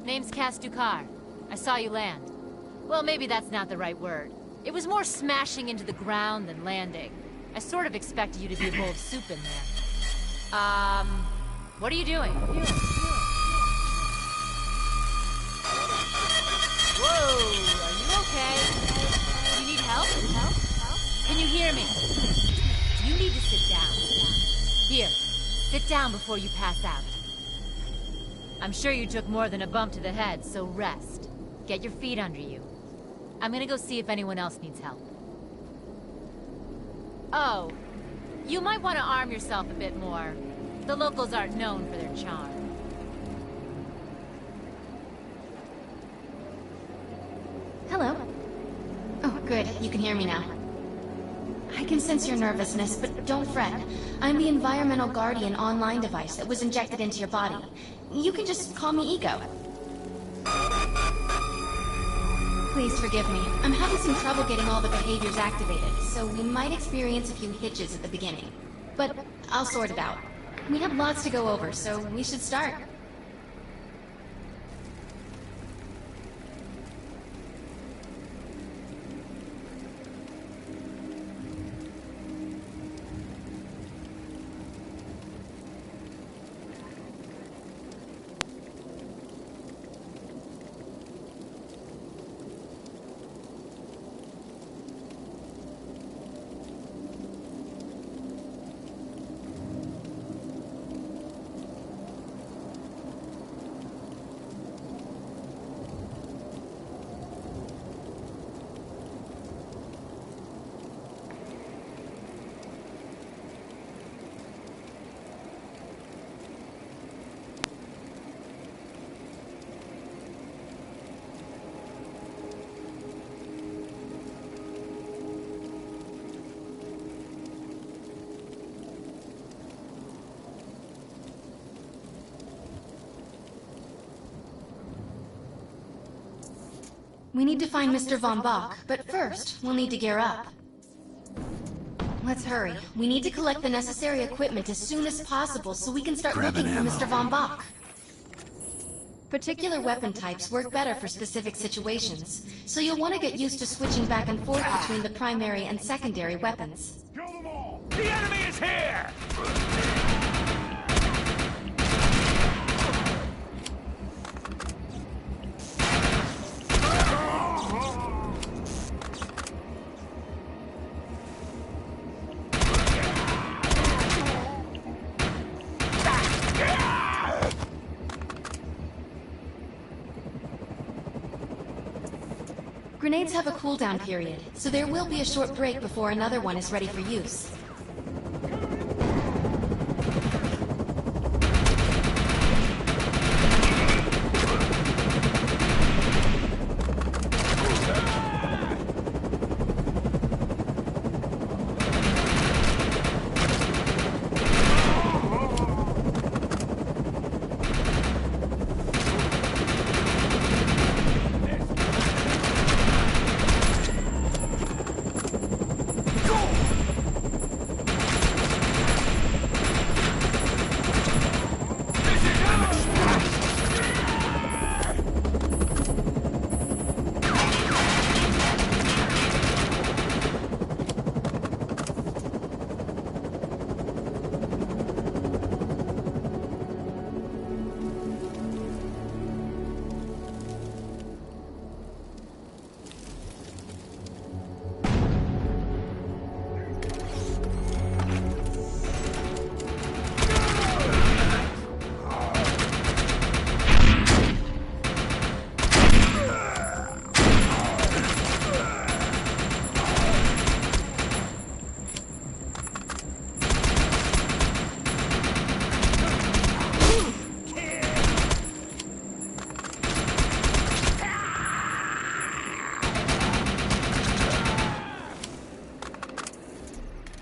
Name's Castukar. I saw you land. Well, maybe that's not the right word. It was more smashing into the ground than landing. I sort of expected you to be a bowl of soup in there. What are you doing? Whoa, are you okay? You need help? Can you hear me? You need to sit down. Here, sit down before you pass out. I'm sure you took more than a bump to the head, so rest. Get your feet under you. I'm gonna go see if anyone else needs help. Oh, you might want to arm yourself a bit more. The locals aren't known for their charm. Hello. Oh, good. You can hear me now. I can sense your nervousness, but don't fret. I'm the Environmental Guardian online device that was injected into your body. You can just call me Ego. Please forgive me. I'm having some trouble getting all the behaviors activated, so we might experience a few hitches at the beginning. But I'll sort it out. We have lots to go over, so we should start. We need to find Mr. Von Bach, but first, we'll need to gear up. Let's hurry. We need to collect the necessary equipment as soon as possible so we can start looking for Mr. Von Bach. Particular weapon types work better for specific situations, so you'll want to get used to switching back and forth between the primary and secondary weapons. Kill them all! The enemy is here! Grenades have a cooldown period, so there will be a short break before another one is ready for use.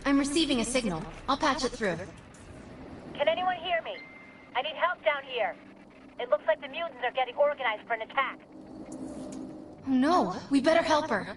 I'm receiving a signal. I'll patch it through. Can anyone hear me? I need help down here. It looks like the mutants are getting organized for an attack. Oh no, we better help her.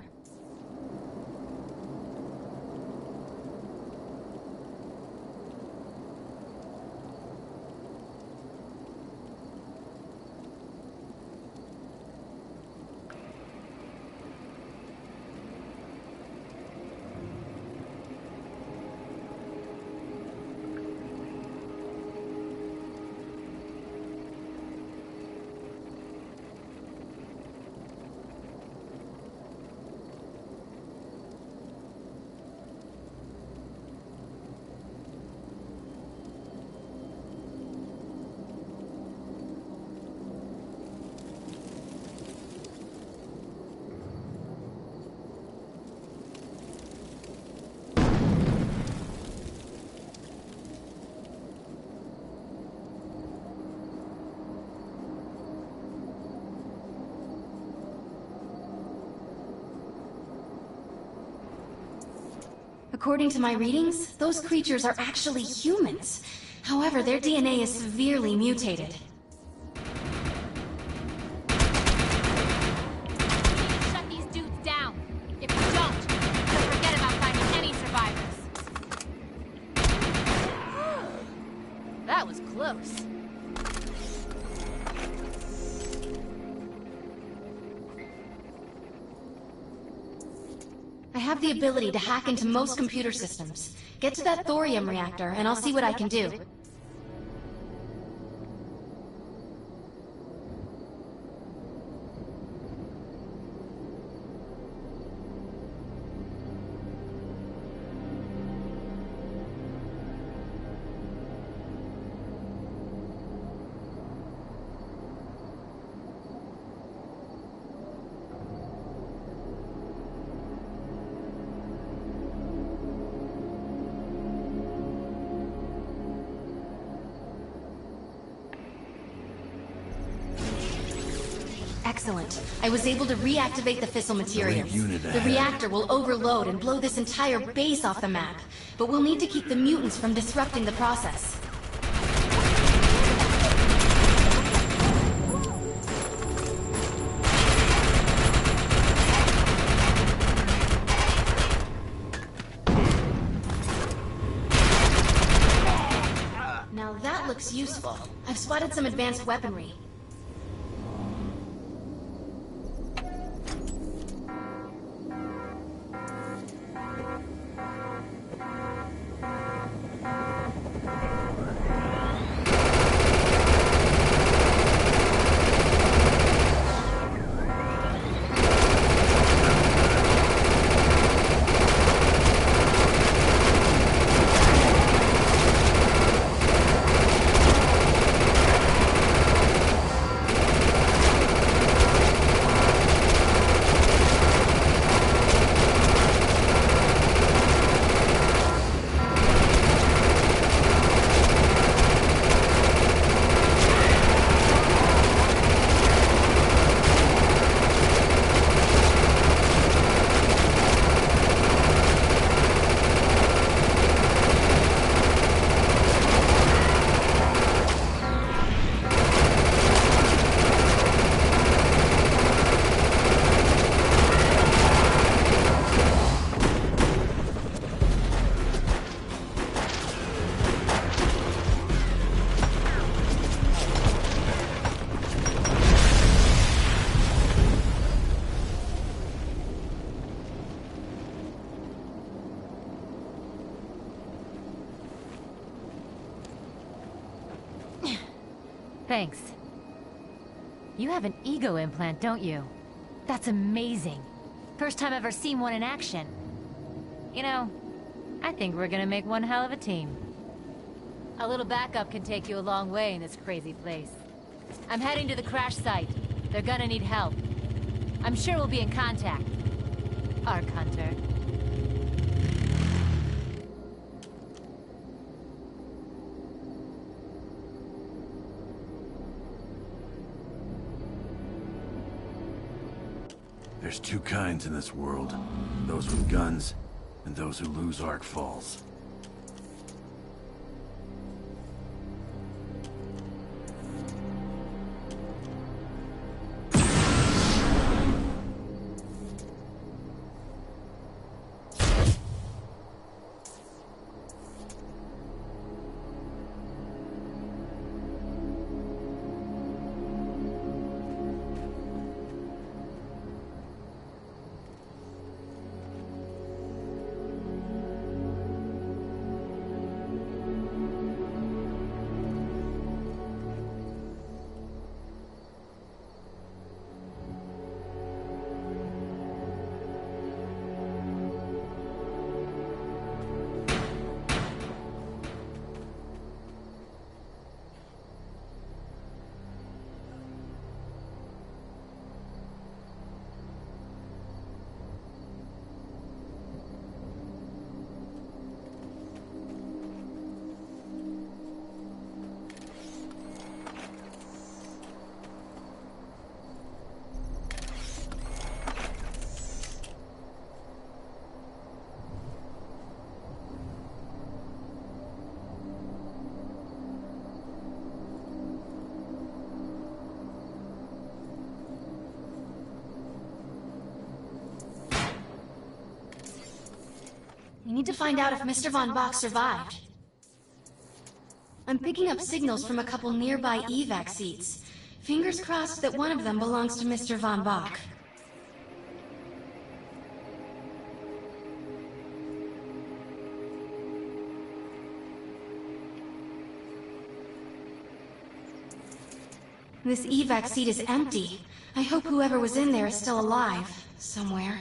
According to my readings, those creatures are actually humans. However, their DNA is severely mutated. Shut these dudes down. If you don't, you'll forget about finding any survivors. That was close. I have the ability to hack into most computer systems. Get to that thorium reactor, and I'll see what I can do. Excellent. I was able to reactivate the fissile materials. The reactor will overload and blow this entire base off the map, but we'll need to keep the mutants from disrupting the process. Now that looks useful. I've spotted some advanced weaponry. Thanks. You have an ego implant, don't you? That's amazing. First time I've ever seen one in action. You know, I think we're gonna make one hell of a team. A little backup can take you a long way in this crazy place. I'm heading to the crash site. They're gonna need help. I'm sure we'll be in contact. Arc Hunter. There's two kinds in this world. Those with guns, and those who lose Arc Falls. need to find out if Mr. Von Bach survived. I'm picking up signals from a couple nearby evac seats. Fingers crossed that one of them belongs to Mr. Von Bach. This evac seat is empty. I hope whoever was in there is still alive, somewhere.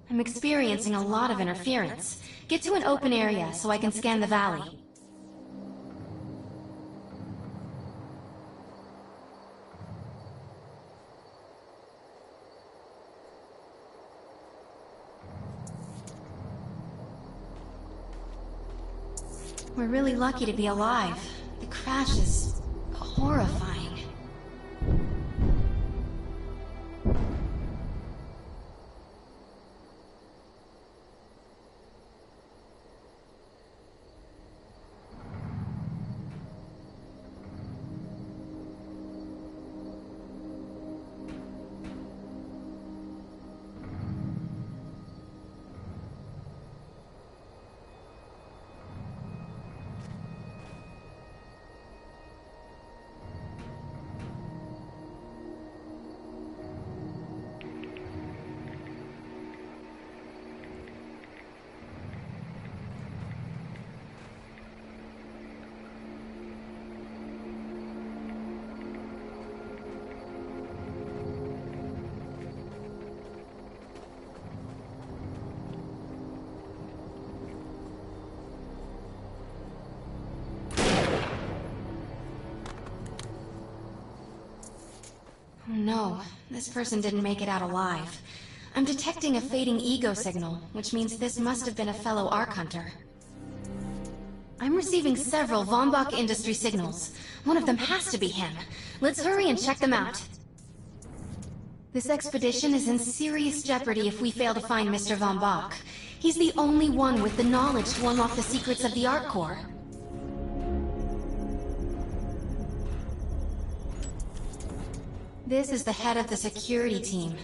I'm experiencing a lot of interference. Get to an open area so I can scan the valley. We're really lucky to be alive. The crash is horrifying. No, this person didn't make it out alive. I'm detecting a fading ego signal, which means this must have been a fellow Ark Hunter. I'm receiving several Von Bach Industry signals. One of them has to be him. Let's hurry and check them out. This expedition is in serious jeopardy if we fail to find Mr. Von Bach. He's the only one with the knowledge to unlock the secrets of the Ark Core. This is the head of the security team.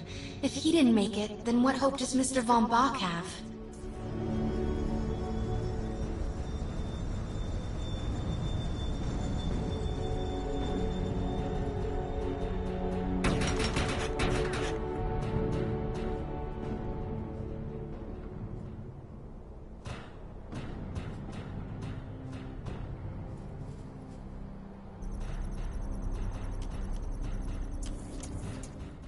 If he didn't make it, then what hope does Mr. Von Bach have?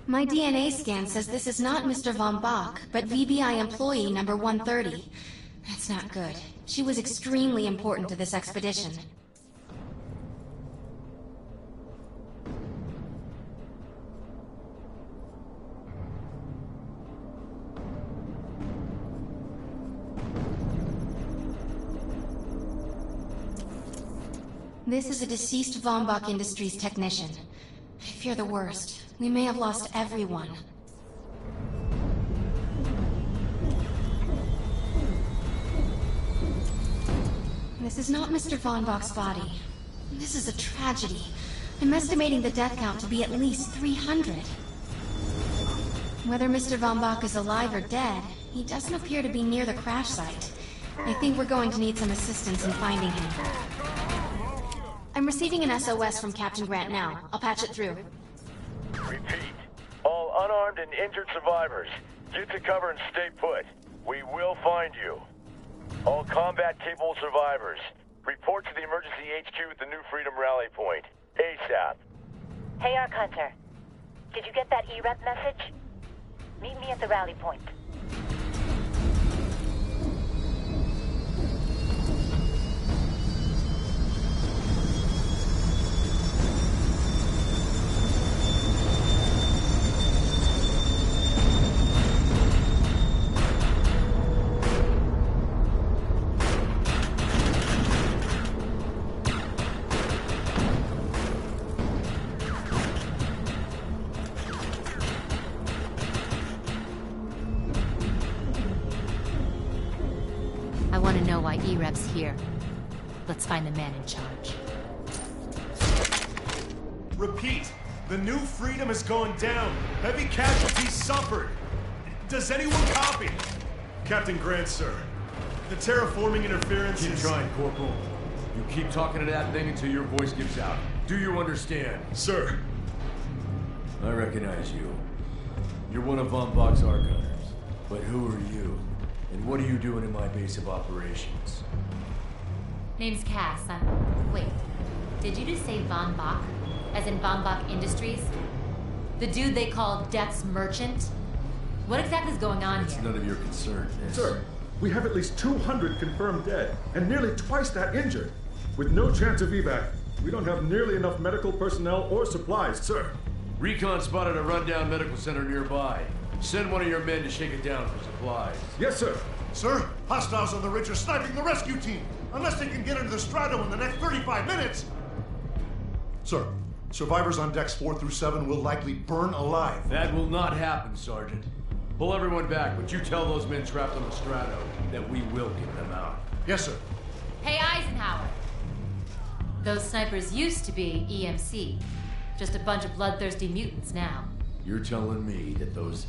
My DNA scan says this is not Mr. Von Bach, but VBI employee number 130. That's not good. She was extremely important to this expedition. This is a deceased Von Bach Industries technician. I fear the worst. We may have lost everyone. This is not Mr. Von Bach's body. This is a tragedy. I'm estimating the death count to be at least 300. Whether Mr. Von Bach is alive or dead, he doesn't appear to be near the crash site. I think we're going to need some assistance in finding him. I'm receiving an SOS from Captain Grant now. I'll patch it through. Repeat. All unarmed and injured survivors, get to cover and stay put. We will find you. All combat-capable survivors, report to the emergency HQ at the New Freedom Rally Point. ASAP. Hey, Ark Hunter. Did you get that E-Rep message? Meet me at the rally point. I want to know why E-Rep's here. Let's find the man in charge. Repeat. The New Freedom is going down. Heavy casualties suffered. Does anyone copy? Captain Grant, sir. The terraforming interference Keep is... trying, Corporal. You keep talking to that thing until your voice gives out. Do you understand? Sir. I recognize you. You're one of Von Bach's archivers. But who are you? And what are you doing in my base of operations? Name's Cass. Wait. Did you just say Von Bach? As in Von Bach Industries? The dude they call Death's Merchant? What exactly is going on It's here? none of your concern, Miss. Sir, we have at least 200 confirmed dead, and nearly twice that injured. With no chance of evac, we don't have nearly enough medical personnel or supplies, sir. Recon spotted a rundown medical center nearby. Send one of your men to shake it down for supplies. Yes, sir. Sir, hostiles on the ridge are sniping the rescue team. Unless they can get into the Strato in the next 35 minutes. Sir, survivors on decks 4 through 7 will likely burn alive. That will not happen, Sergeant. Pull everyone back, but you tell those men trapped on the Strato that we will get them out. Yes, sir. Hey, Eisenhower. Those snipers used to be EMC. Just a bunch of bloodthirsty mutants now. You're telling me that those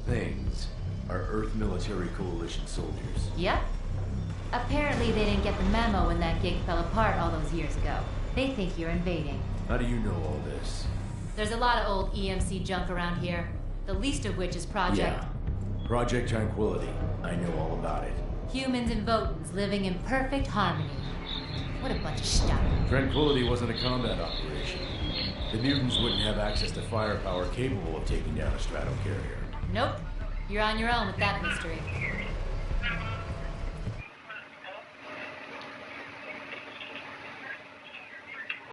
things are Earth Military Coalition soldiers? Yep. Apparently they didn't get the memo when that gig fell apart all those years ago. They think you're invading. How do you know all this? There's a lot of old EMC junk around here. The least of which is Project... Yeah. Project Tranquility. I know all about it. Humans and Votans living in perfect harmony. What a bunch of stuff. Tranquility wasn't a combat operation. The mutants wouldn't have access to firepower capable of taking down a Strato carrier. Nope. You're on your own with that mystery.